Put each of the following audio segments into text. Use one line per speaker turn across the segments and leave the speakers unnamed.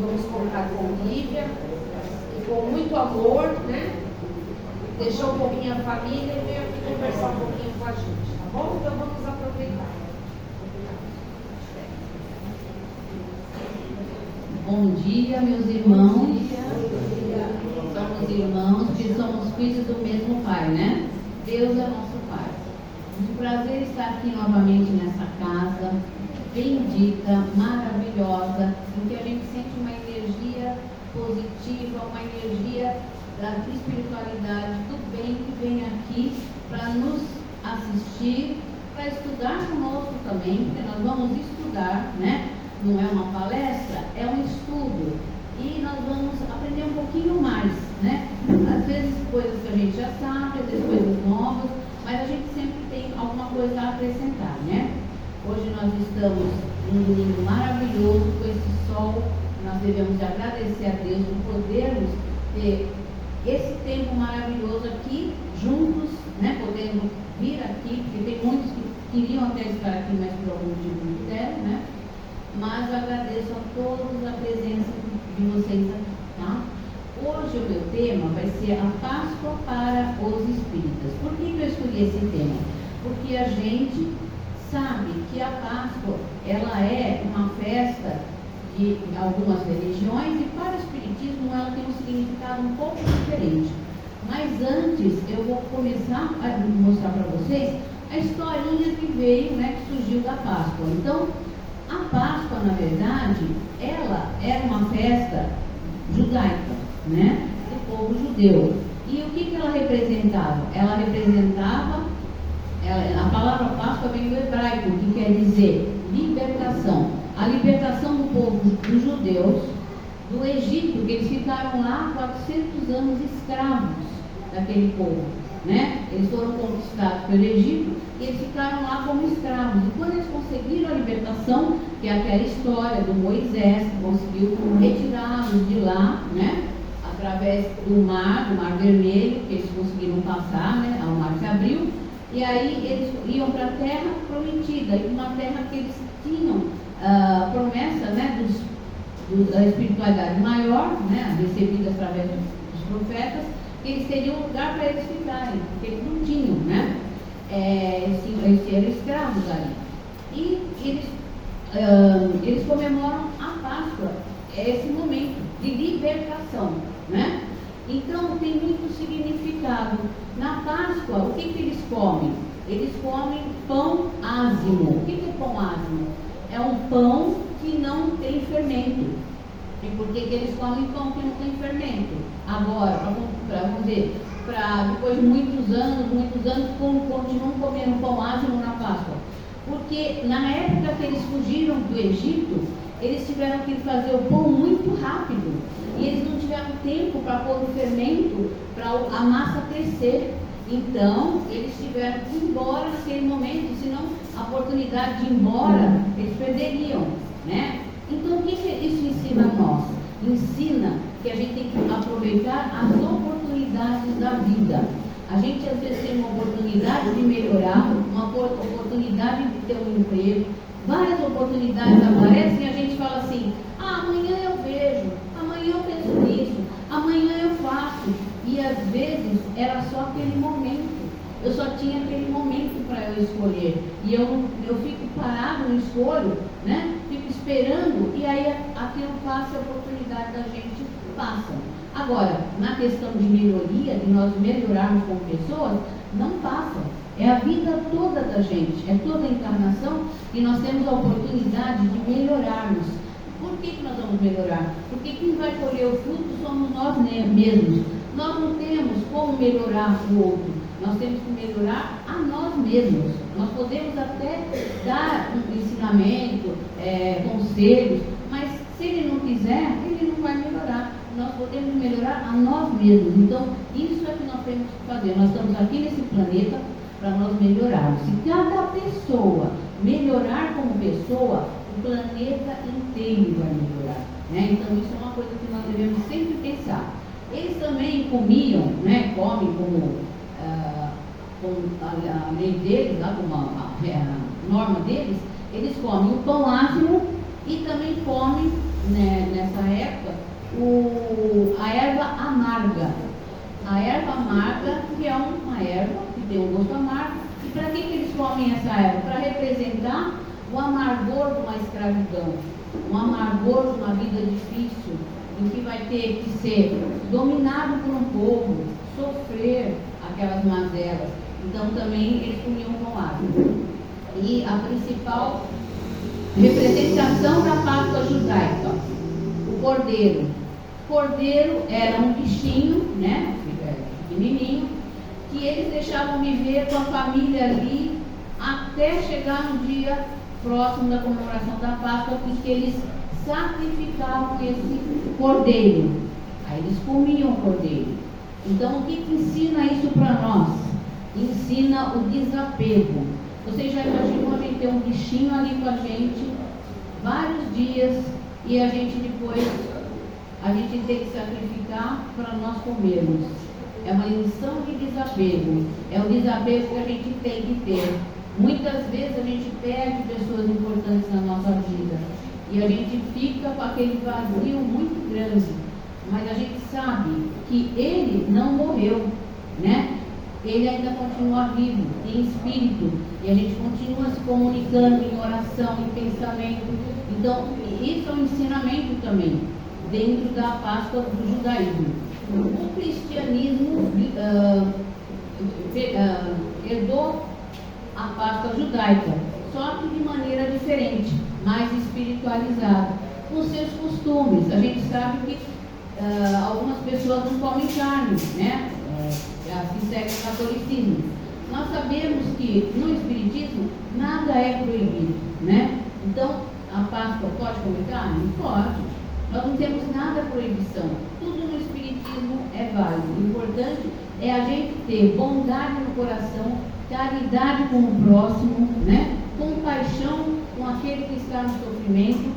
vamos colocar com Lívia, e com muito amor, né? Deixou um pouquinho a família e veio aqui conversar um pouquinho com a gente, tá bom? Então vamos aproveitar.
Bom dia, meus irmãos. Somos irmãos que somos filhos do mesmo Pai, né? Deus é nosso Pai. Um prazer estar aqui novamente nessa casa bendita, maravilhosa, em que a gente sente uma energia positiva, uma energia da espiritualidade do bem que vem aqui para nos assistir, para estudar conosco também, porque nós vamos estudar, né? Não é uma palestra, é um estudo. E nós vamos aprender um pouquinho mais, né? Às vezes coisas que a gente já sabe, às vezes coisas novas, mas a gente sempre tem alguma coisa a acrescentar, né? Hoje nós estamos num domingo maravilhoso, com esse sol. Nós devemos de agradecer a Deus por podermos ter esse tempo maravilhoso aqui, juntos, né? Podendo vir aqui, porque tem muitos que queriam até estar aqui, mas por algum motivo não puderam, né? Mas eu agradeço a todos a presença de vocês aqui, tá? Hoje o meu tema vai ser a Páscoa para os Espíritas. Por que eu escolhi esse tema? Porque a gente sabe que a Páscoa, ela é uma festa de algumas religiões e para o Espiritismo ela tem um significado um pouco diferente. Mas antes eu vou começar a mostrar para vocês a historinha que veio, né, que surgiu da Páscoa. Então, a Páscoa, na verdade, ela era uma festa judaica, né, do povo judeu. E o que ela representava? Ela representava, a palavra Páscoa vem do hebraico, que quer dizer libertação. A libertação do povo dos judeus do Egito, que eles ficaram lá 400 anos escravos daquele povo, né? Eles foram conquistados pelo Egito e eles ficaram lá como escravos. E quando eles conseguiram a libertação, que é aquela história do Moisés, que conseguiu retirá-los de lá, né? Através do mar Vermelho, que eles conseguiram passar, né? O mar se abriu, e aí eles iam para a terra prometida, e uma terra que eles tinham promessa, né? Da espiritualidade maior, né? Recebida através dos profetas, que eles teriam um lugar para eles ficarem, porque eles não tinham, né? Eles eram escravos ali. E eles comemoram a Páscoa, esse momento de libertação, né? Então tem muito significado. Na Páscoa, o que eles comem? Eles comem pão ázimo. O que é pão ázimo? É um pão que não tem fermento. E por que eles comem pão que não tem fermento? Agora, vamos ver, depois de muitos anos, continuam comendo pão ázimo na Páscoa. Porque na época que eles fugiram do Egito, eles tiveram que fazer o pão muito rápido. E eles não tiveram tempo para pôr o fermento, para a massa crescer. Então, eles tiveram que ir embora naquele momento, senão a oportunidade de ir embora, eles perderiam, né? Então, o que isso ensina a nós? Ensina que a gente tem que aproveitar as oportunidades da vida. A gente às vezes tem uma oportunidade de melhorar, uma oportunidade de ter um emprego, várias oportunidades aparecem e a gente fala assim, amanhã eu vejo, amanhã eu penso nisso, amanhã eu faço. E às vezes era só aquele momento, eu só tinha aquele momento para eu escolher. E eu fico parado no escolho, né? Fico esperando e aí aquilo passa, a oportunidade da gente passa. Agora, na questão de melhoria, de nós melhorarmos como pessoas, não passa. É a vida toda da gente, é toda a encarnação e nós temos a oportunidade de melhorarmos. Por que nós vamos melhorar? Porque quem vai colher o fruto somos nós mesmos. Nós não temos como melhorar o outro, nós temos que melhorar a nós mesmos. Nós podemos até dar um ensinamento, conselhos, mas se ele não quiser, ele não vai melhorar. Nós podemos melhorar a nós mesmos. Então, isso é que nós temos que fazer. Nós estamos aqui nesse planeta para nós melhorarmos. Se cada pessoa melhorar como pessoa, o planeta inteiro vai melhorar, né? Então, isso é uma coisa que nós devemos sempre pensar. Eles também comiam, né? Comem como a lei deles, lá, como a norma deles, eles comem o pão ázimo e também comem né, nessa época a erva amarga. A erva amarga, que é uma erva que tem um gosto amargo. E para que eles comem essa erva? Para representar o amargor de uma escravidão, um amargor de uma vida difícil, em que vai ter que ser dominado por um povo, sofrer aquelas mazelas. Então também eles comiam com água. E a principal representação da Páscoa judaica, o cordeiro. O cordeiro era um bichinho, né, pequenininho, que eles deixavam viver com a família ali até chegar no dia próximo da comemoração da Páscoa, porque eles sacrificavam esse cordeiro. Aí eles comiam o cordeiro. Então o que ensina isso para nós? Ensina o desapego. Você já imaginou a gente ter um bichinho ali com a gente vários dias e a gente depois tem que sacrificar para nós comermos? É uma lição de desapego. É o desapego que a gente tem que ter. Muitas vezes a gente perde pessoas importantes na nossa vida e a gente fica com aquele vazio muito grande, mas a gente sabe que ele não morreu, né? Ele ainda continua vivo, em espírito, e a gente continua se comunicando em oração, em pensamento. Então, isso é um ensinamento também, dentro da Páscoa do judaísmo. O cristianismo herdou a Páscoa judaica, só que de maneira diferente, mais espiritualizada, com seus costumes. A gente sabe que algumas pessoas não comem carne, né? Que seguem o catolicismo. Nós sabemos que no espiritismo nada é proibido, né? Então, a Páscoa pode comer carne? Pode. Nós não temos nada proibição. Tudo no espiritismo é válido. O importante é a gente ter bondade no coração, caridade com o próximo, né? Compaixão com aquele que está no sofrimento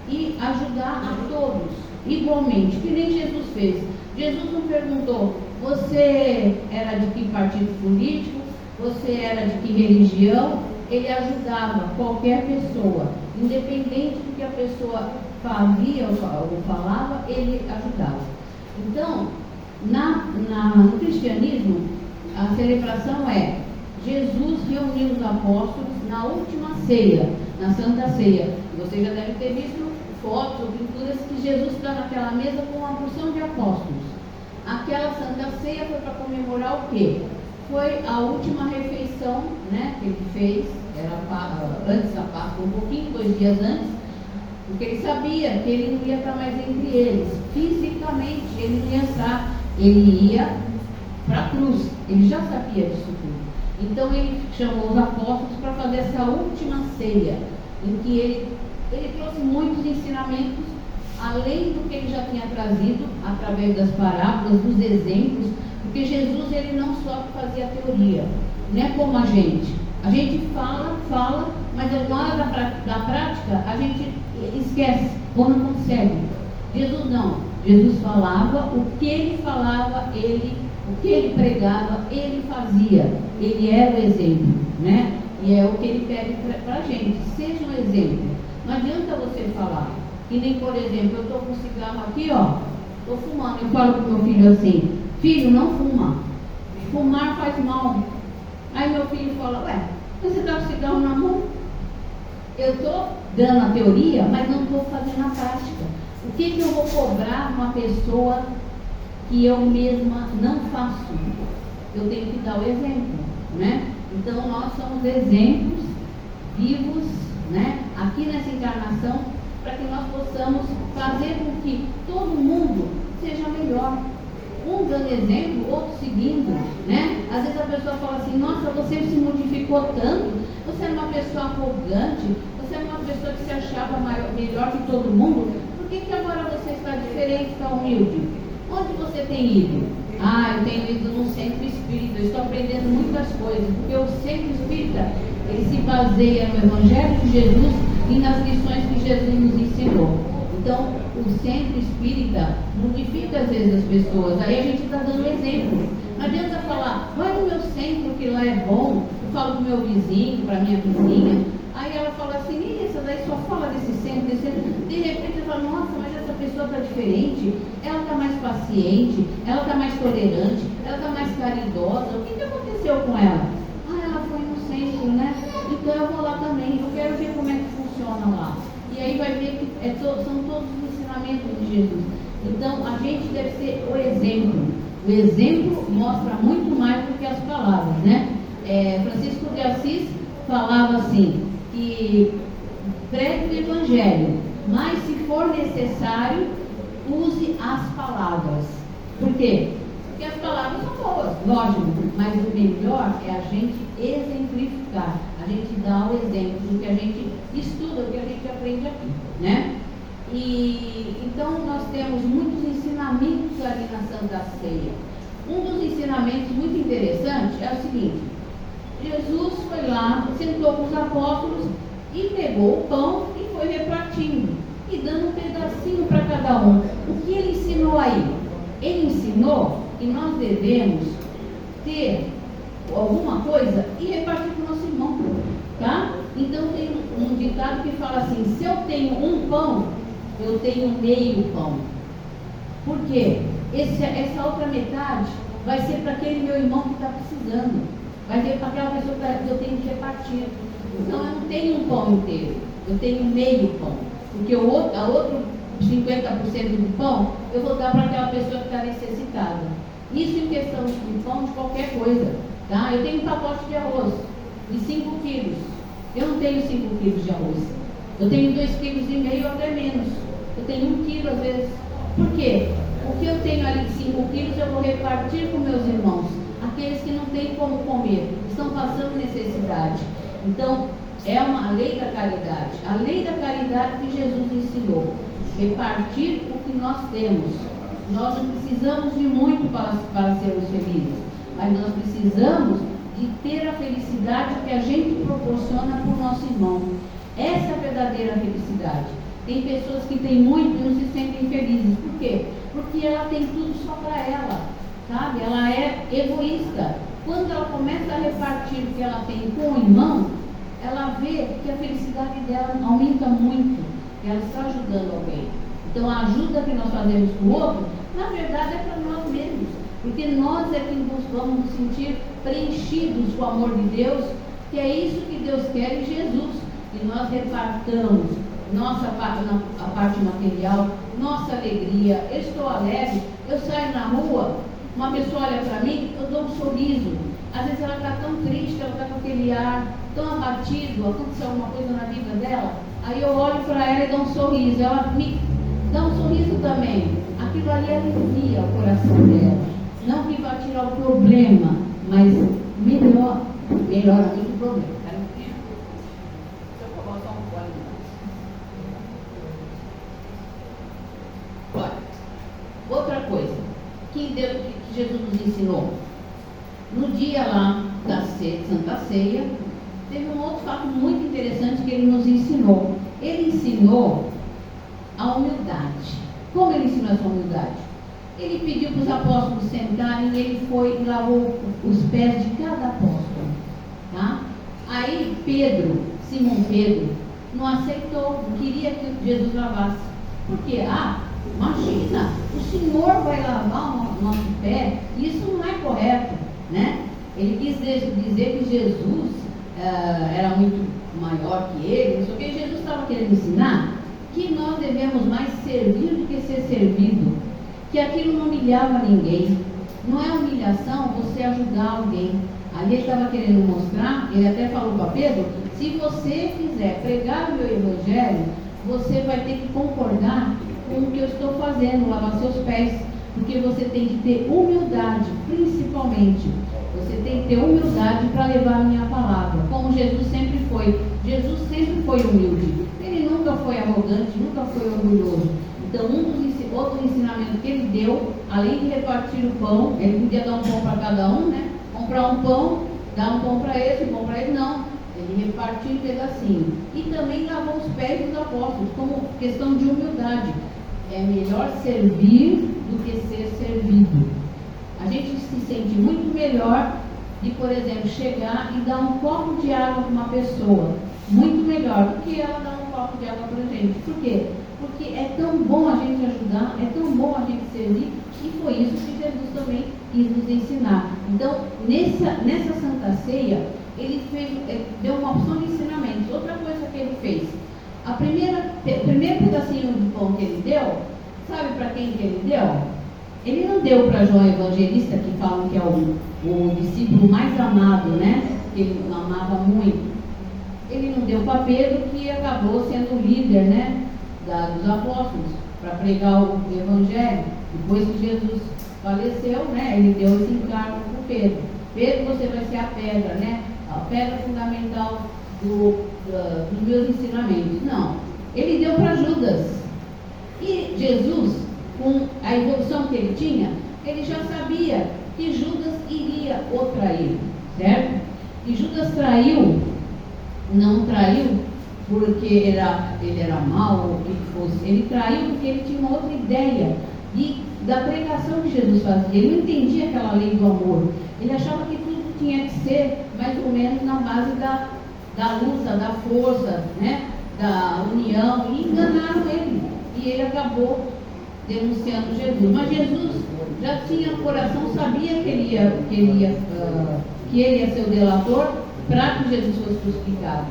e ajudar a todos igualmente, que nem Jesus fez. Jesus não perguntou: você era de que partido político? Você era de que religião? Ele ajudava qualquer pessoa, independente do que a pessoa fazia ou falava, ele ajudava. Então, no cristianismo, a celebração é: Jesus reuniu os apóstolos na última ceia, na Santa Ceia. Você já deve ter visto fotos ou pinturas que Jesus está naquela mesa com uma porção de apóstolos. Aquela Santa Ceia foi para comemorar o quê? Foi a última refeição, né, que ele fez, era antes da Páscoa, um pouquinho, 2 dias antes, porque ele sabia que ele não ia estar mais entre eles. Fisicamente, ele não ia estar, ele ia para a cruz, ele já sabia disso tudo. Então ele chamou os apóstolos para fazer essa última ceia, em que ele trouxe muitos ensinamentos, além do que ele já tinha trazido, através das parábolas, dos exemplos, porque Jesus ele não só fazia teoria, não é como a gente fala, mas na hora da prática a gente esquece ou não consegue. Jesus não, Jesus falava, o que ele falava, o que ele pregava, ele fazia, ele era o exemplo, né? E é o que ele pede para a gente, seja um exemplo. Não adianta você falar, que nem, por exemplo, eu estou com um cigarro aqui, ó, estou fumando, eu falo para o meu filho assim: filho, não fuma, fumar faz mal. Aí meu filho fala: ué, você está com o cigarro na mão? Eu estou dando a teoria, mas não estou fazendo a prática. O que eu vou cobrar uma pessoa que eu mesma não faço? Eu tenho que dar o exemplo, né? Então nós somos exemplos vivos, né, aqui nessa encarnação, para que nós possamos fazer com que todo mundo seja melhor. Um dando exemplo, outro seguindo, né? Às vezes a pessoa fala assim: nossa, você se modificou tanto, você era uma pessoa arrogante, você era uma pessoa que se achava melhor que todo mundo, por que agora você está diferente, está humilde? Onde você tem ido? Eu tenho ido no centro espírita, eu estou aprendendo muitas coisas, porque o centro espírita, ele se baseia no Evangelho de Jesus e nas lições que Jesus nos ensinou. Então, o centro espírita modifica às vezes as pessoas, aí a gente está dando exemplo. Não adianta falar: vai no meu centro que lá é bom, eu falo para o meu vizinho, para a minha vizinha, aí ela fala assim: essa daí só fala desse centro, De repente ela fala: nossa, mas está diferente, ela está mais paciente, ela está mais tolerante, ela está mais caridosa. O que aconteceu com ela? Ah, ela foi no centro, né? Então eu vou lá também, eu quero ver como é que funciona lá. E aí vai ver que são todos os ensinamentos de Jesus. Então a gente deve ser o exemplo. O exemplo mostra muito mais do que as palavras, né? Francisco de Assis falava assim, que pregue o evangelho, mas se for necessário, use as palavras. Por quê? Porque as palavras são boas, lógico, mas o melhor é a gente exemplificar, a gente dar o exemplo do que a gente estuda, do que a gente aprende aqui, né? E então nós temos muitos ensinamentos ali na Santa Ceia. Um dos ensinamentos muito interessantes é o seguinte: Jesus foi lá, sentou com os apóstolos e pegou o pão e foi repartindo e dando um pedacinho para cada um. O que ele ensinou aí? Ele ensinou que nós devemos ter alguma coisa e repartir com o nosso irmão, tá? Então tem um ditado que fala assim: se eu tenho um pão, eu tenho meio pão. Por quê? Essa outra metade vai ser para aquele meu irmão que está precisando, vai ser para aquela pessoa que eu tenho que repartir. Então eu não tenho um pão inteiro, eu tenho meio pão, porque a outro 50% do pão eu vou dar para aquela pessoa que está necessitada. Isso em questão de pão, de qualquer coisa, tá? Eu tenho um pacote de arroz de 5 quilos, eu não tenho 5 quilos de arroz, eu tenho 2,5 quilos ou até menos, eu tenho 1 quilo às vezes. Por quê? O que eu tenho ali de 5 quilos eu vou repartir com meus irmãos, aqueles que não têm como comer, estão passando necessidade. Então, é uma lei da caridade, a lei da caridade que Jesus ensinou, repartir o que nós temos. Nós não precisamos de muito para sermos felizes, mas nós precisamos de ter a felicidade que a gente proporciona para o nosso irmão. Essa é a verdadeira felicidade. Tem pessoas que têm muito e não se sentem felizes. Por quê? Porque ela tem tudo só para ela, sabe? Ela é egoísta. Quando ela começa a repartir o que ela tem com o irmão, ela vê que a felicidade dela aumenta muito, que ela está ajudando alguém. Então a ajuda que nós fazemos para o outro, na verdade é para nós mesmos, porque nós é que nos vamos nos sentir preenchidos com o amor de Deus, que é isso que Deus quer em Jesus, que nós repartamos a parte material, nossa alegria. Eu estou alegre, eu saio na rua, uma pessoa olha para mim, eu dou um sorriso. Às vezes ela está tão triste, ela está com aquele ar tão abatido, aconteceu alguma coisa na vida dela, aí eu olho para ela e dou um sorriso, ela me dá um sorriso também. Aquilo ali alivia o coração dela, não que vai tirar o problema, mas melhora muito o problema. Outra coisa que Jesus nos ensinou, no dia lá da Santa Ceia, teve um outro fato muito interessante que ele nos ensinou. Ele ensinou a humildade. Como ele ensinou essa humildade? Ele pediu para os apóstolos sentarem e ele foi e lavou os pés de cada apóstolo, tá? Aí Simão Pedro, não aceitou, não queria que Jesus lavasse. Por quê? Imagina, o Senhor vai lavar o nosso pé, isso não é correto, né? Ele quis dizer que Jesus era muito maior que ele, não sei o que. Jesus estava querendo ensinar que nós devemos mais servir do que ser servido, que aquilo não humilhava ninguém. Não é humilhação você ajudar alguém. Ali ele estava querendo mostrar, ele até falou para Pedro: se você quiser pregar o meu evangelho, você vai ter que concordar com o que eu estou fazendo, lavar seus pés, porque você tem que ter humildade, principalmente. Você tem que ter humildade para levar a minha palavra, como Jesus sempre foi. Jesus sempre foi humilde, ele nunca foi arrogante, nunca foi orgulhoso. Então, outro ensinamento que ele deu, além de repartir o pão, ele podia dar um pão para cada um, né? Comprar um pão, dar um pão para esse, um pão para ele, não. Ele repartiu em pedacinho. E também lavou os pés dos apóstolos, como questão de humildade. É melhor servir do que ser servido. A gente se sente muito melhor de, por exemplo, chegar e dar um copo de água para uma pessoa. Muito melhor do que ela dar um copo de água para a gente. Por quê? Porque é tão bom a gente ajudar ajudar, é tão bom a gente servir, e foi isso que Jesus também quis nos ensinar. Então, nessa Santa Ceia, ele deu uma opção de ensinamentos. Outra coisa que ele fez, o primeiro pedacinho de pão que ele deu, sabe para quem que ele deu? Ele não deu para João Evangelista, que falam que é o discípulo mais amado, né? Que ele amava muito. Ele não deu para Pedro, que acabou sendo o líder, né? Dos apóstolos, para pregar o Evangelho. Depois que Jesus faleceu, né? Ele deu esse encargo para Pedro. Pedro, você vai ser a pedra, né? A pedra fundamental dos meus ensinamentos. Não. Ele deu para Judas. E Jesus, com a evolução que ele tinha, ele já sabia que Judas iria o trair, certo? E Judas não traiu porque ele era mau ou o que fosse. Ele traiu porque ele tinha uma outra ideia da pregação que Jesus fazia. Ele não entendia aquela lei do amor. Ele achava que tudo tinha que ser mais ou menos na base da luta, da força, né? Da união. E enganaram ele. E ele acabou denunciando Jesus. Mas Jesus já tinha no coração, sabia que ele ia ser o delator para que Jesus fosse crucificado.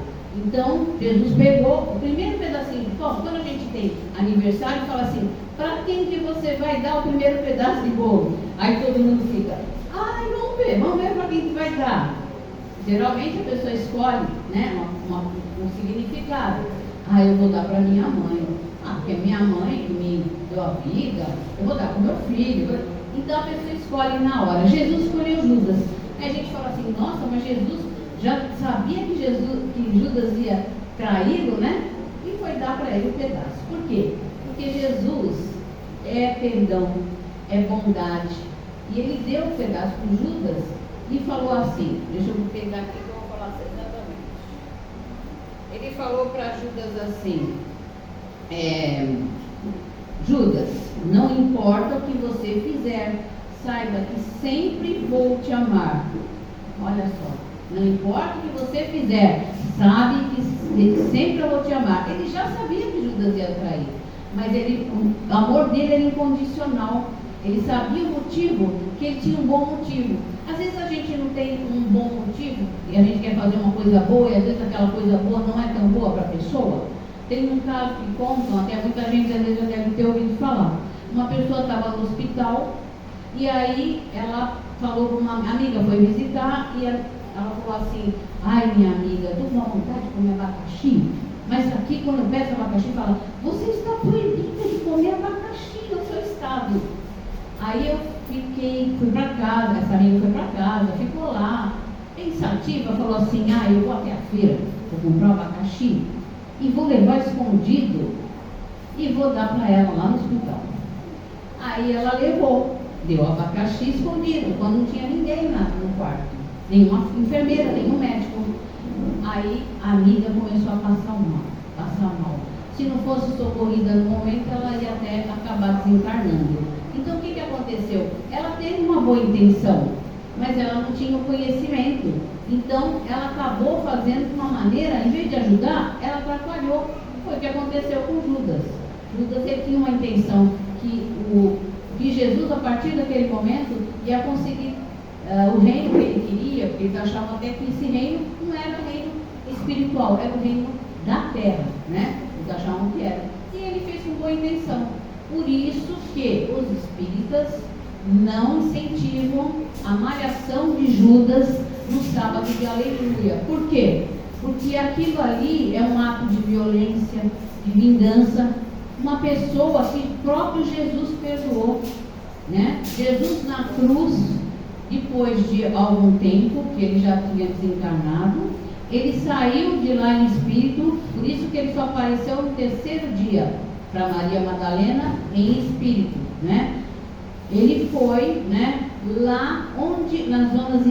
Então, Jesus pegou o primeiro pedacinho de pão. Quando a gente tem aniversário, fala assim: para quem que você vai dar o primeiro pedaço de bolo? Aí todo mundo fica: ai, vamos ver para quem que vai dar. Geralmente a pessoa escolhe, né, um significado. Ah, eu vou dar para minha mãe. Ah, porque minha mãe que me deu a vida, eu vou dar para o meu filho. Então a pessoa escolhe na hora. Jesus escolheu Judas. Aí a gente fala assim: nossa, mas Jesus já sabia que Judas ia traí-lo, né? E foi dar para ele um pedaço. Por quê? Porque Jesus é perdão, é bondade. E ele deu um pedaço para Judas e falou assim, deixa eu pegar aqui que eu vou falar exatamente. Ele falou para Judas assim: Judas, não importa o que você fizer, saiba que sempre vou te amar. Olha só. Não importa o que você fizer, sabe que sempre eu vou te amar. Ele já sabia que Judas ia trair, mas o amor dele era incondicional. Ele sabia o motivo, que ele tinha um bom motivo. Às vezes a gente não tem um bom motivo e a gente quer fazer uma coisa boa e às vezes aquela coisa boa não é tão boa para a pessoa. Tem um caso que contam, até muita gente às vezes já deve ter ouvido falar. Uma pessoa estava no hospital e aí ela falou para uma amiga, foi visitar e ela falou assim: ai, minha amiga, estou com uma vontade de comer abacaxi, mas aqui quando eu peço abacaxi, fala: você está proibida de comer abacaxi no seu estado. Aí eu fui para casa, essa amiga foi para casa, ficou lá, pensativa, falou assim: ah, eu vou até a feira, vou comprar um abacaxi e vou levar escondido e vou dar para ela lá no hospital. Aí ela levou, deu abacaxi escondido, quando não tinha ninguém no quarto. Nenhuma enfermeira, nenhum médico. Aí a amiga começou a passar mal. Se não fosse socorrida no momento, ela ia até acabar desencarnando. Então o que aconteceu? Ela teve uma boa intenção, mas ela não tinha o conhecimento. Então ela acabou fazendo de uma maneira, em vez de ajudar, ela atrapalhou. Foi o que aconteceu com Judas. Judas ele tinha uma intenção que Jesus, a partir daquele momento, ia conseguir o reino que ele queria, porque eles achavam até que esse reino não era o reino espiritual, era o reino da terra, né? Eles achavam que era. E ele fez com boa intenção. Por isso que os espíritas não incentivam a malhação de Judas no sábado de aleluia. Por quê? Porque aquilo ali é um ato de violência, de vingança. Uma pessoa que o próprio Jesus perdoou, né? Jesus na cruz, depois de algum tempo que ele já tinha desencarnado, ele saiu de lá em espírito, por isso que ele só apareceu no terceiro dia para Maria Madalena em espírito, né? Ele foi, né, lá onde, nas zonas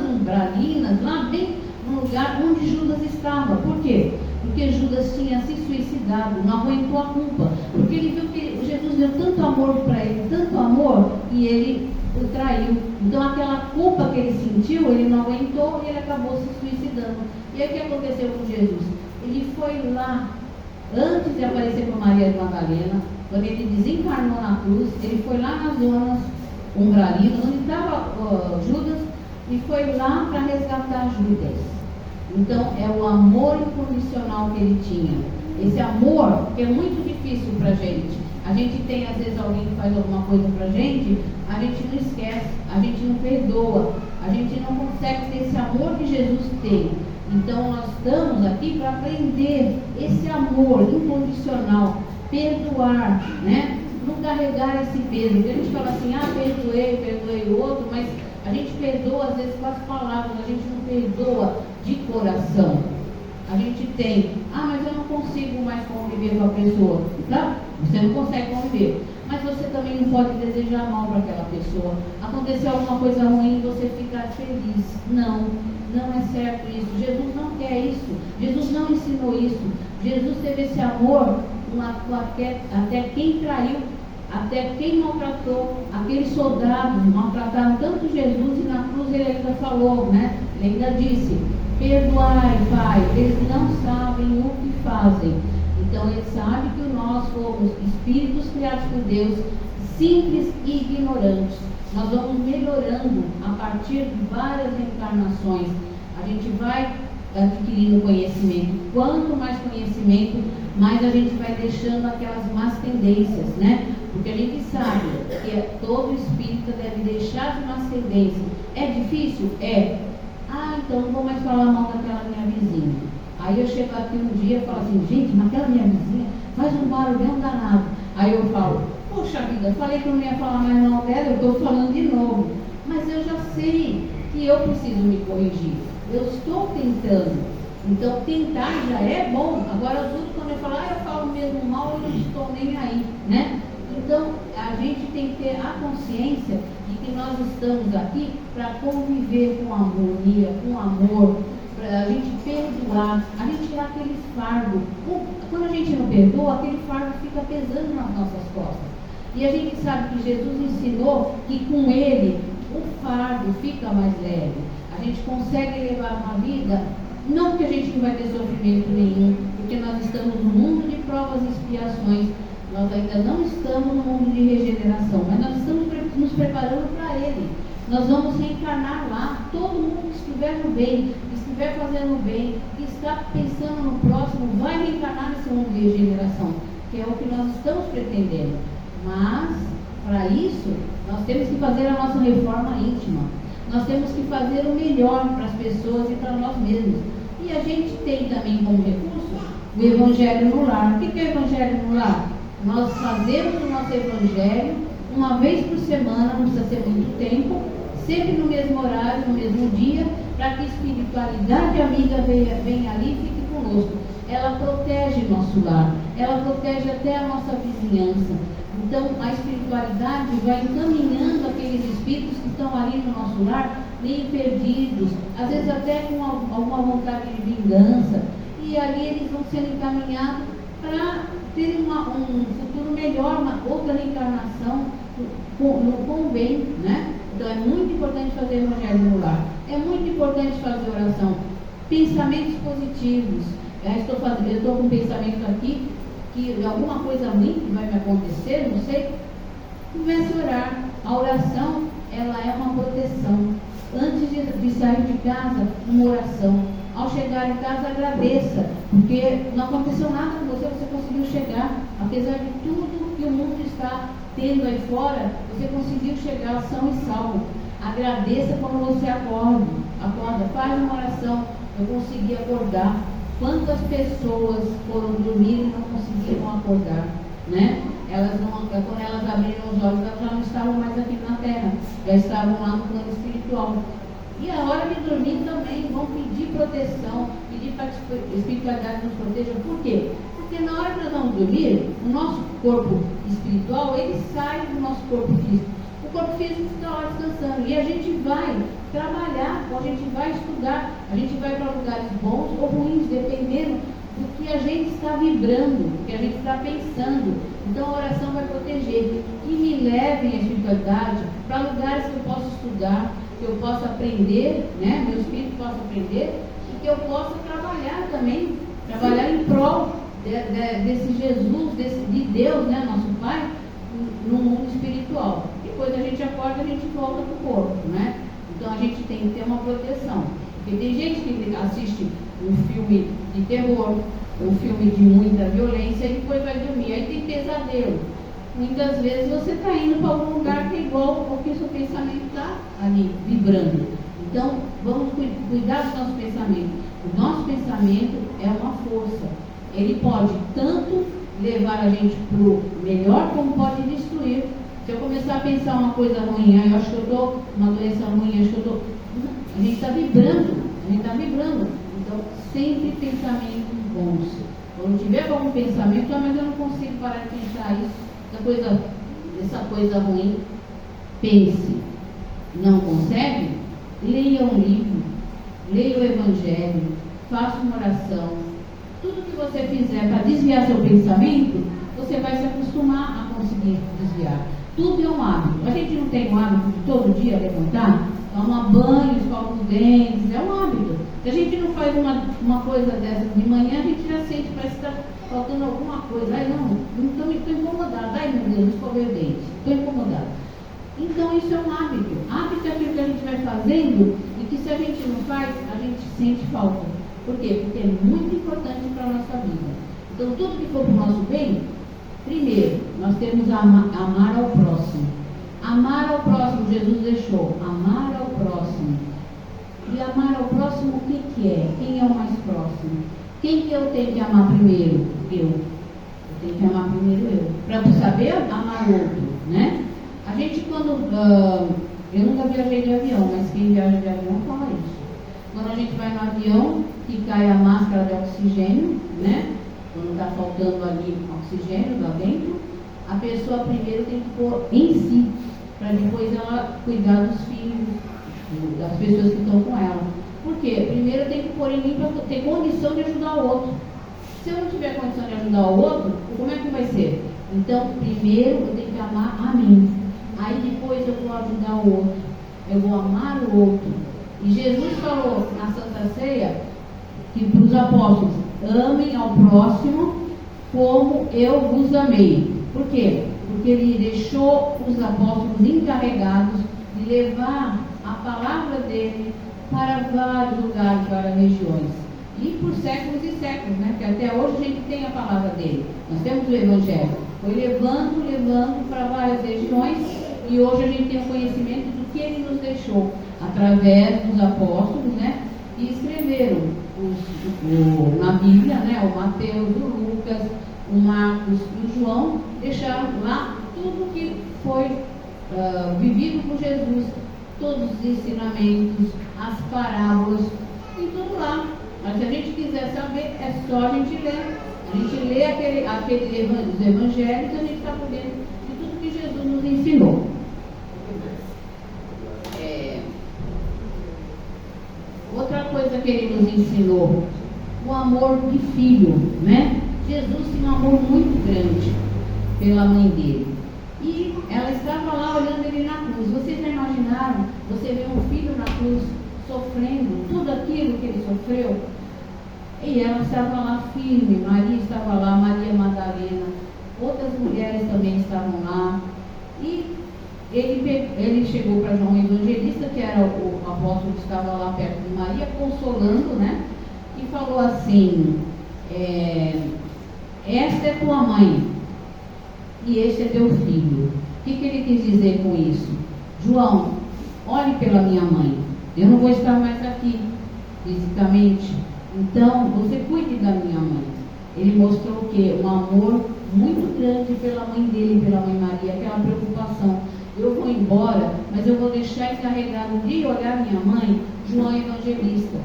umbralinas, lá bem no lugar onde Judas estava. Por quê? Porque Judas tinha se suicidado, não aguentou a culpa, porque ele viu que Jesus deu tanto amor para ele, tanto amor, e ele o traiu. Então aquela culpa que ele sentiu, ele não aguentou e ele acabou se suicidando. E aí o que aconteceu com Jesus? Ele foi lá Antes de aparecer para Maria de Madalena, quando ele desencarnou na cruz, ele foi lá nas zonas umbralinas, onde estava Judas, e foi lá para resgatar Judas. Então, é o amor incondicional que ele tinha. Esse amor, que é muito difícil para a gente. A gente tem, às vezes, alguém que faz alguma coisa para a gente não esquece, a gente não perdoa, a gente não consegue ter esse amor que Jesus tem. Então, nós estamos aqui para aprender esse amor incondicional, perdoar, né? Não carregar esse peso. Porque a gente fala assim, perdoei o outro, mas a gente perdoa, às vezes, com as palavras, a gente não perdoa de coração. A gente tem, mas eu não consigo mais conviver com a pessoa. Tá? Você não consegue conviver. Mas você também não pode desejar mal para aquela pessoa. Aconteceu alguma coisa ruim e você ficar feliz. Não é certo isso. Jesus não quer isso. Jesus não ensinou isso. Jesus teve esse amor até quem traiu, até quem maltratou. Aqueles soldados maltrataram tanto Jesus e na cruz ele ainda falou, né? Ele ainda disse: perdoai, Pai, eles não sabem o que fazem. Então ele sabe que nós fomos espíritos criados por Deus, simples e ignorantes. Nós vamos melhorando a partir de várias reencarnações. A gente vai adquirindo conhecimento. Quanto mais conhecimento, mais a gente vai deixando aquelas más tendências, né? Porque a gente sabe que todo espírita deve deixar as más tendências. É difícil? É. Então não vou mais falar mal daquela minha vizinha. Aí eu chego aqui um dia e falo assim, gente, mas aquela minha vizinha faz um barulhão danado. Aí eu falo, poxa vida, falei que eu não ia falar mais mal dela, eu estou falando de novo. Mas eu já sei que eu preciso me corrigir. Eu estou tentando. Então tentar já é bom. Agora tudo quando eu falo, eu falo mesmo mal, eu não estou nem aí, né? Então a gente tem que ter a consciência de que nós estamos aqui para conviver com harmonia, com amor, para a gente perdoar, a gente tirar aquele fardo. Quando a gente não perdoa, aquele fardo fica pesando nas nossas costas. E a gente sabe que Jesus ensinou que com ele o fardo fica mais leve. A gente consegue levar uma vida, não porque a gente não vai ter sofrimento nenhum, porque nós estamos no mundo de provas e expiações. Nós ainda não estamos no mundo de regeneração, mas nós estamos nos preparando para ele. Nós vamos reencarnar lá. Todo mundo que estiver no bem, que estiver fazendo o bem, que está pensando no próximo, vai reencarnar nesse mundo de regeneração, que é o que nós estamos pretendendo. Mas, para isso, nós temos que fazer a nossa reforma íntima. Nós temos que fazer o melhor para as pessoas e para nós mesmos. E a gente tem também como recurso o Evangelho no lar. O que é o Evangelho no lar? Nós fazemos o nosso Evangelho uma vez por semana, não precisa ser muito tempo, sempre no mesmo horário, no mesmo dia, para que a espiritualidade amiga venha ali e fique conosco. Ela protege nosso lar, ela protege até a nossa vizinhança. Então a espiritualidade vai encaminhando aqueles espíritos que estão ali no nosso lar, meio perdidos, às vezes até com alguma vontade de vingança, e ali eles vão sendo encaminhados para ter um futuro melhor, uma outra reencarnação com o bem, né? Então é muito importante fazer evangelho no lar, é muito importante fazer oração, pensamentos positivos. Eu estou com um pensamento aqui que alguma coisa ruim que vai me acontecer, não sei. Comece a orar. A oração, ela é uma proteção. Antes de sair de casa, uma oração. Ao chegar em casa, agradeça, porque não aconteceu nada com você, você conseguiu chegar. Apesar de tudo que o mundo está tendo aí fora, você conseguiu chegar são e salvo. Agradeça quando você acorda, faz uma oração. Eu consegui acordar. Quantas pessoas foram dormir e não conseguiram acordar, né? Quando elas abriram os olhos, elas já não estavam mais aqui na terra, já estavam lá no plano espiritual. E a hora de dormir também vão pedir proteção, pedir para que a espiritualidade nos proteja. Por quê? Porque na hora que nós vamos dormir, o nosso corpo espiritual, ele sai do nosso corpo físico. O corpo físico fica lá descansando. E a gente vai trabalhar, a gente vai estudar, a gente vai para lugares bons ou ruins, dependendo do que a gente está vibrando, do que a gente está pensando. Então a oração vai proteger. Que me levem a espiritualidade para lugares que eu possa estudar, que eu possa aprender, né? Meu espírito possa aprender, e que eu possa trabalhar também, trabalhar em prol desse Jesus, de Deus, né, nosso Pai, no mundo espiritual. Depois a gente acorda, a gente volta para o corpo, né? Então a gente tem que ter uma proteção. Porque tem gente que assiste um filme de terror, um filme de muita violência e depois vai dormir. Aí tem pesadelo. Muitas vezes você está indo para algum lugar que é igual ao que o seu pensamento está ali, vibrando. Então, vamos cuidar do nosso pensamento. O nosso pensamento é uma força. Ele pode tanto levar a gente para o melhor, como pode destruir. Se eu começar a pensar uma coisa ruim, eu acho que eu estou uma doença ruim, acho que eu estou... A gente está vibrando. Então, sempre pensamentos bons. Quando tiver algum pensamento, mas eu não consigo parar de pensar isso, essa coisa ruim, pense. Não consegue? Leia um livro, leia o Evangelho, faça uma oração. Tudo que você fizer para desviar seu pensamento, você vai se acostumar a conseguir desviar. Tudo é um hábito. A gente não tem o hábito de todo dia levantar, tomar banho, escovar os dentes, é um hábito. Se a gente não faz uma coisa dessa de manhã, a gente já sente, parece que está faltando alguma coisa. Ai, não estou incomodada. Ai, meu Deus, escovei o dente, estou incomodada. Então isso é um hábito. Hábito é aquilo que a gente vai fazendo e que se a gente não faz, a gente sente falta. Por quê? Porque é muito importante para a nossa vida. Então tudo que for para o nosso bem, primeiro, nós temos amar ao próximo. Amar ao próximo, Jesus deixou. Amar ao próximo. E amar ao próximo, o que é? Quem é o mais próximo? Quem que eu tenho que amar primeiro? Eu tenho que amar primeiro eu. Para saber amar o outro, né? A gente quando... eu nunca viajei de avião, mas quem viaja de avião fala isso. Quando a gente vai no avião, que cai a máscara de oxigênio, né? Quando está faltando ali oxigênio lá dentro, a pessoa primeiro tem que pôr em si, para depois ela cuidar dos filhos, das pessoas que estão com ela. Por quê? Primeiro eu tenho que pôr em mim para ter condição de ajudar o outro. Se eu não tiver condição de ajudar o outro, como é que vai ser? Então, primeiro eu tenho que amar a mim. Aí depois eu vou ajudar o outro. Eu vou amar o outro. E Jesus falou na Santa Ceia que para os apóstolos, amem ao próximo como eu vos amei. Por quê? Porque ele deixou os apóstolos encarregados de levar a palavra dele para vários lugares, várias regiões. E por séculos e séculos, né? Porque até hoje a gente tem a palavra dele. Nós temos o Evangelho. Foi levando para várias regiões e hoje a gente tem o conhecimento do que ele nos deixou através dos apóstolos, né? E escreveram na Bíblia, né? O Mateus, o Lucas, o Marcos e o João deixaram lá tudo que foi vivido por Jesus, todos os ensinamentos, as parábolas, tem tudo lá. Mas se a gente quiser saber, é só a gente ler. A gente lê os evangelhos e a gente está por dentro de tudo que Jesus nos ensinou. Outra coisa que ele nos ensinou, o amor de filho, né? Jesus tinha um amor muito grande pela mãe dele. E ela estava lá olhando ele na cruz. Vocês já imaginaram você ver um filho na cruz sofrendo tudo aquilo que ele sofreu? E ela estava lá firme, Maria estava lá, Maria Madalena, outras mulheres também estavam lá. E ele chegou para João Evangelista, que era o apóstolo que estava lá perto de Maria, consolando, né? E falou assim, esta é tua mãe e este é teu filho. O que ele quis dizer com isso? João, olhe pela minha mãe, eu não vou estar mais aqui fisicamente, então você cuide da minha mãe. Ele mostrou o quê? Um amor muito grande pela mãe dele, pela mãe Maria, aquela preocupação. Eu vou embora, mas eu vou deixar encarregado de olhar minha mãe, João Evangelista,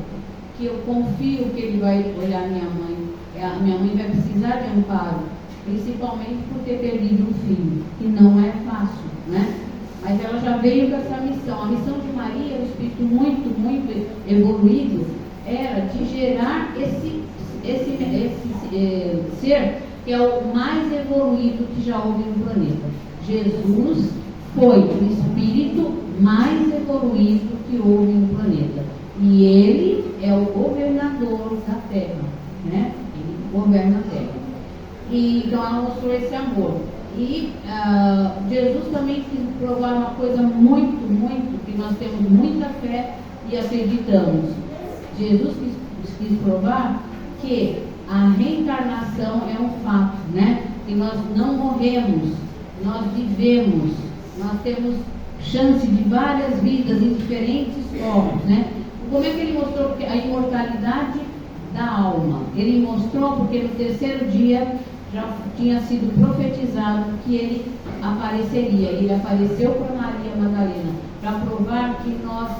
que eu confio que ele vai olhar minha mãe. A minha mãe vai precisar de amparo, principalmente por ter perdido um filho, que não é fácil, né? Mas ela já veio com essa missão. A missão de Maria, o espírito muito, muito evoluído, era de gerar esse ser que é o mais evoluído que já houve no planeta. Jesus foi o espírito mais evoluído que houve no planeta. E ele é o governador da Terra, né? Ele governa a Terra. E então ela mostrou esse amor. E Jesus também quis provar uma coisa muito, que nós temos muita fé e acreditamos. Jesus quis provar que a reencarnação é um fato, né? Que nós não morremos, nós vivemos, nós temos chance de várias vidas em diferentes formas, né? Como é que ele mostrou a imortalidade da alma? Ele mostrou porque no terceiro dia já tinha sido profetizado que ele apareceria. Ele apareceu para Maria Madalena para provar que nós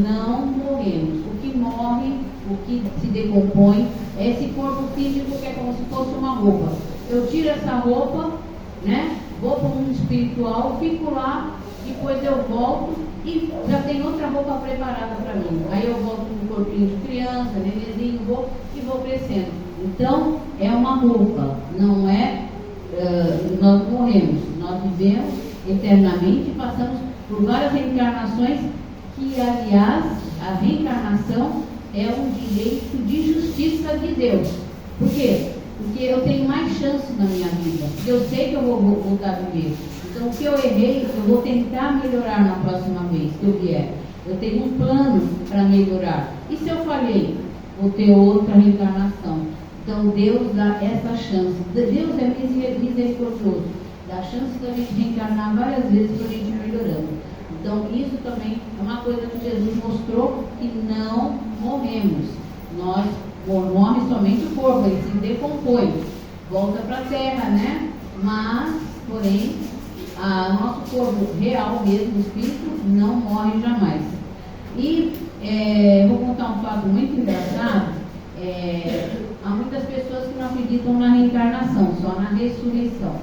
não morremos. O que morre, o que se decompõe é esse corpo físico que é como se fosse uma roupa. Eu tiro essa roupa, né? Vou para o mundo espiritual, fico lá, depois eu volto e já tem outra roupa preparada para mim. Aí eu volto no corpinho de criança, nenenzinho, vou crescendo. Então é uma roupa, não é nós morremos, nós vivemos eternamente, passamos por várias reencarnações, que aliás a reencarnação é um direito de justiça de Deus. Por quê? Porque eu tenho mais chances na minha vida, porque eu sei que eu vou voltar a viver. Então o que eu errei, eu vou tentar melhorar na próxima vez que eu vier. Eu tenho um plano para melhorar. E se eu falhei? Vou ter outra reencarnação. Então Deus dá essa chance. Deus é misericordioso. Dá chance da gente reencarnar várias vezes para a gente ir melhorando. Então isso também é uma coisa que Jesus mostrou, que não morremos. Nós morre somente o corpo, ele se decompõe, volta para a terra, né? Mas, porém, nosso corpo real mesmo, o espírito, não morre jamais. E vou contar um fato muito engraçado. Há muitas pessoas que não acreditam na reencarnação, só na ressurreição.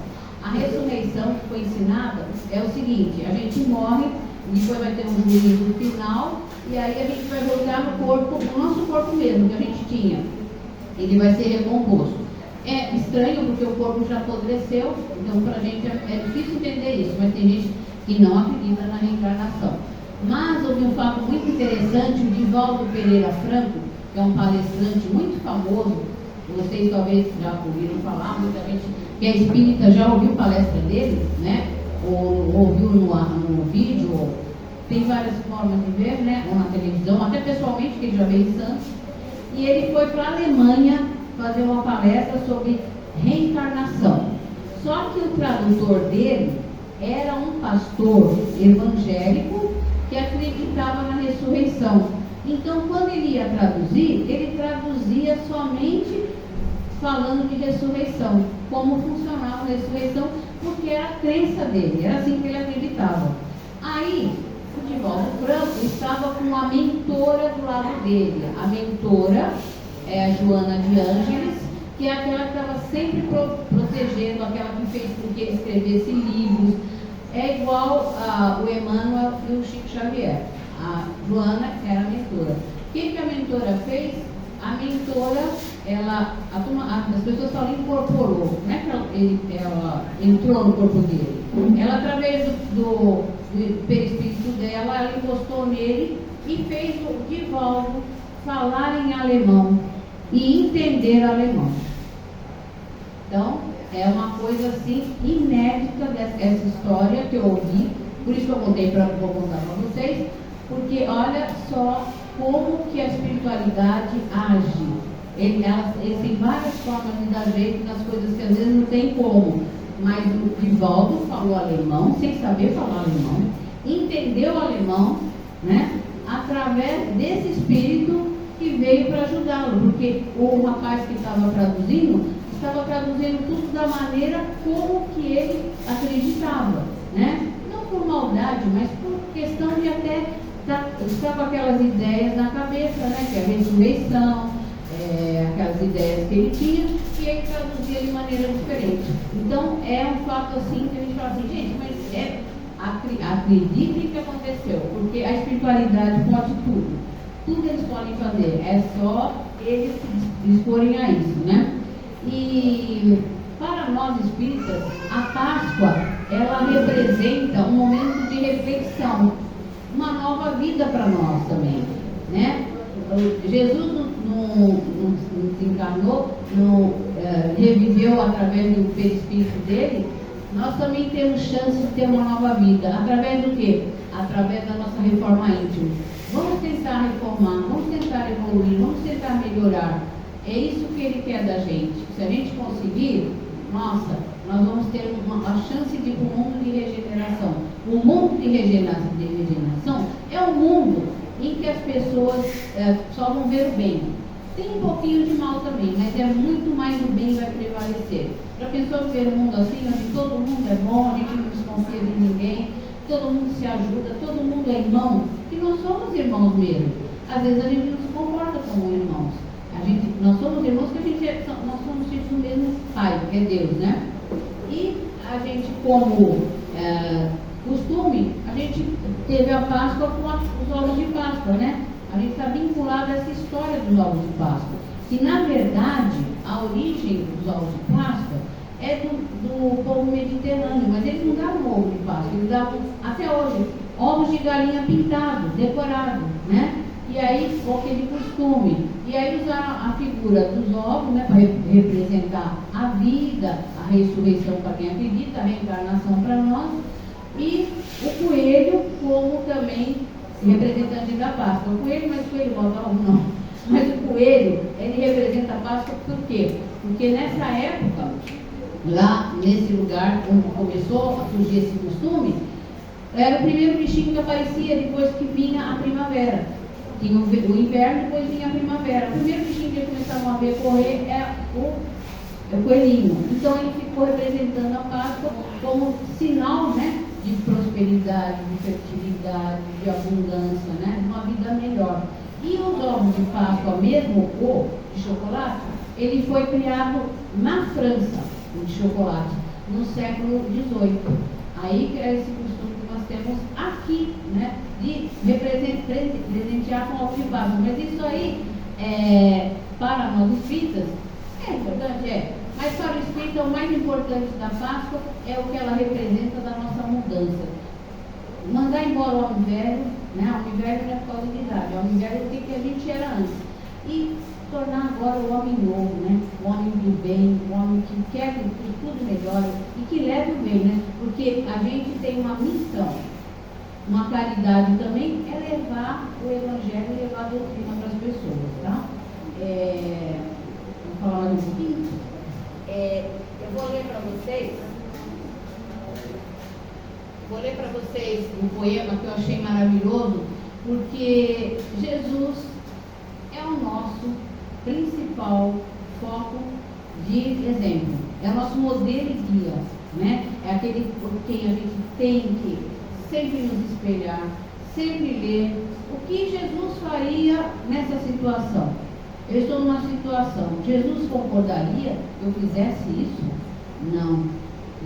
A ressurreição que foi ensinada é o seguinte: a gente morre, depois vai ter um juízo final, e aí a gente vai voltar no corpo, no nosso corpo mesmo que a gente tinha. Ele vai ser recomposto. É estranho porque o corpo já apodreceu, então para a gente é difícil entender isso, mas tem gente que não acredita na reencarnação. Mas houve um fato muito interessante. O Divaldo Pereira Franco, que é um palestrante muito famoso, vocês talvez já ouviram falar, muita gente que é espírita já ouviu palestra dele, né? Ou ouviu no vídeo, ou tem várias formas de ver, né? Ou na televisão, até pessoalmente, que ele já veio em Santos. E ele foi para a Alemanha fazer uma palestra sobre reencarnação. Só que o tradutor dele era um pastor evangélico que acreditava na ressurreição. Então, quando ele ia traduzir, ele traduzia somente falando de ressurreição, como funcionava a ressurreição, porque era a crença dele, era assim que ele acreditava. Aí, o Divaldo Franco estava com uma mentora do lado dele. A mentora é a Joana de Ângeles, que é aquela que estava sempre protegendo, aquela que fez com que ele escrevesse livros. É igual o Emmanuel e o Chico Xavier. A Joana era a mentora. O que a mentora fez? A mentora, as pessoas falam incorporou. Como é que ela entrou no corpo dele? Ela, através do perispírito dela, ela encostou nele e fez o Divaldo falar em alemão e entender alemão. Então, é uma coisa assim inédita dessa história que eu ouvi. Por isso que eu vou contar para vocês, porque olha só como que a espiritualidade age. Ele tem várias formas de dar jeito nas coisas que às vezes não tem como. Mas o Divaldo falou alemão, sem saber falar alemão, entendeu alemão, né? Através desse espírito que veio para ajudá-lo, porque o rapaz que estava traduzindo tudo da maneira como que ele acreditava, né? Não por maldade, mas por questão de até estar com aquelas ideias na cabeça, né? Que é a ressurreição, aquelas ideias que ele tinha, e ele traduzia de maneira diferente. Então é um fato assim que a gente fala assim, gente, mas acreditem que aconteceu, porque a espiritualidade pode tudo eles podem fazer, é só eles se disporem a isso, né? E para nós espíritas, a Páscoa, ela representa um momento de reflexão, uma nova vida para nós também, né? Jesus não se encarnou reviveu através do perispírito dele, nós também temos chance de ter uma nova vida. Através do quê? Através da nossa reforma íntima. Vamos tentar reformar, vamos tentar evoluir, vamos tentar melhorar. É isso que ele quer da gente. Se a gente conseguir, nossa, nós vamos ter a chance de ir para um mundo de regeneração. O mundo de regeneração é um mundo em que as pessoas só vão ver o bem. Tem um pouquinho de mal também, mas é muito mais o bem que vai prevalecer. Já pensou ver um mundo assim, onde todo mundo é bom, a gente não desconfia de ninguém, todo mundo se ajuda, todo mundo é irmão, que nós somos irmãos mesmo. Às vezes a gente não se comporta como irmãos. Nós somos irmãos porque nós somos filhos do mesmo Pai, que é Deus, né? E a gente, como costume, a gente teve a Páscoa com os ovos de Páscoa, né? A gente está vinculado a essa história dos ovos de Páscoa. Que, na verdade, a origem dos ovos de Páscoa é do povo mediterrâneo, mas eles não davam ovo de Páscoa, eles davam, até hoje, ovos de galinha pintado, decorado, né? E aí, aquele costume. E aí usaram a figura dos ovos, né, para representar a vida, a ressurreição para quem acredita, a reencarnação para nós, e o coelho como também representante da Páscoa. O coelho, mas o coelho bota ovo não. Mas o coelho, ele representa a Páscoa por quê? Porque nessa época, lá nesse lugar onde começou a surgir esse costume, era o primeiro bichinho que aparecia depois que vinha a primavera. Tinha o inverno, depois vinha a primavera. O primeiro bichinho que eles começavam a ver correr é o coelhinho. Então ele ficou representando a Páscoa como sinal, né, de prosperidade, de fertilidade, de abundância, né, de uma vida melhor. E os ovos de Páscoa, mesmo o de chocolate, ele foi criado na França, o de chocolate, no século XVIII. Aí que é esse costume que nós temos aqui, né, de presentear com ovo de Páscoa. Mas isso aí, para nós espíritas, é importante, mas para o espírita o mais importante da Páscoa é o que ela representa da nossa mudança. Mandar embora o homem velho, né? O homem velho não é por causa de idade, o homem velho é o que a gente era antes. E tornar agora o homem novo, né? O homem do bem, o homem que quer que tudo melhore e que leve o bem, né? Porque a gente tem uma missão, uma caridade também, é levar o Evangelho e levar a doutrina para as pessoas, tá? Vou falar mais um pouquinho. Eu vou ler para vocês. Vou ler para vocês um poema que eu achei maravilhoso, porque Jesus é o nosso principal foco de exemplo, é o nosso modelo e guia, né? É aquele por quem a gente tem que sempre nos espelhar, sempre ler o que Jesus faria nessa situação. Eu estou numa situação, Jesus concordaria que eu fizesse isso? Não,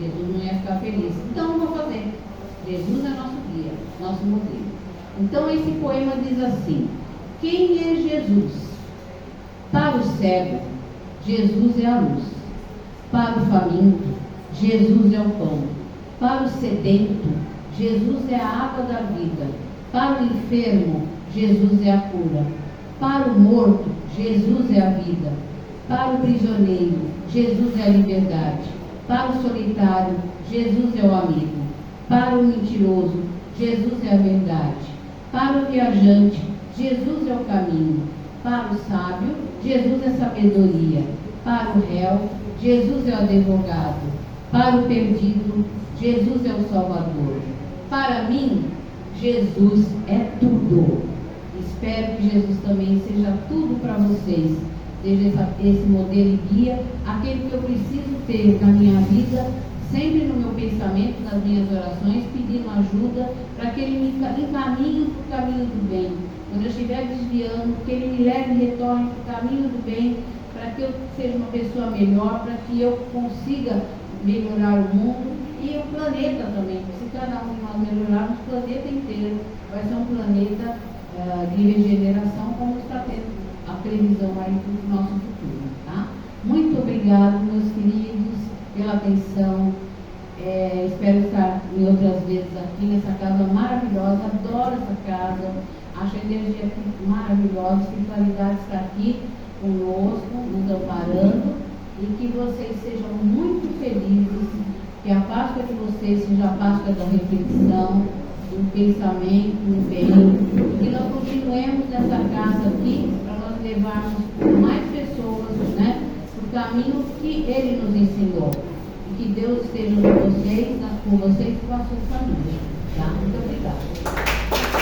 Jesus não ia ficar feliz, então eu vou fazer. Jesus é nosso guia, nosso modelo. Então esse poema diz assim: quem é Jesus? Para o cego, Jesus é a luz. Para o faminto, Jesus é o pão. Para o sedento, Jesus é a água da vida. Para o enfermo, Jesus é a cura. Para o morto, Jesus é a vida. Para o prisioneiro, Jesus é a liberdade. Para o solitário, Jesus é o amigo. Para o mentiroso, Jesus é a verdade. Para o viajante, Jesus é o caminho. Para o sábio, Jesus é a sabedoria. Para o réu, Jesus é o advogado. Para o perdido, Jesus é o salvador. Para mim, Jesus é tudo. Espero que Jesus também seja tudo para vocês. Seja esse modelo e guia, aquele que eu preciso ter na minha vida, sempre no meu pensamento, nas minhas orações, pedindo ajuda para que Ele me encaminhe para o caminho do bem. Quando eu estiver desviando, que Ele me leve e retorne para o caminho do bem, para que eu seja uma pessoa melhor, para que eu consiga melhorar o mundo e o planeta também. Se cada um de nós melhorarmos, o planeta inteiro vai ser um planeta de regeneração, como está tendo a previsão aí para o nosso futuro, tá? Muito obrigado, meus queridos, pela atenção. Espero estar em outras vezes aqui nessa casa maravilhosa. Adoro essa casa, acho a energia aqui maravilhosa. A espiritualidade está aqui conosco, nos amparando, e que vocês sejam muito felizes, que a Páscoa de vocês seja a Páscoa da reflexão, do pensamento, do bem, que nós continuemos nessa casa aqui para nós levarmos mais pessoas, né, para o caminho que Ele nos ensinou. E que Deus esteja com vocês e com as suas famílias. Tá? Muito obrigada.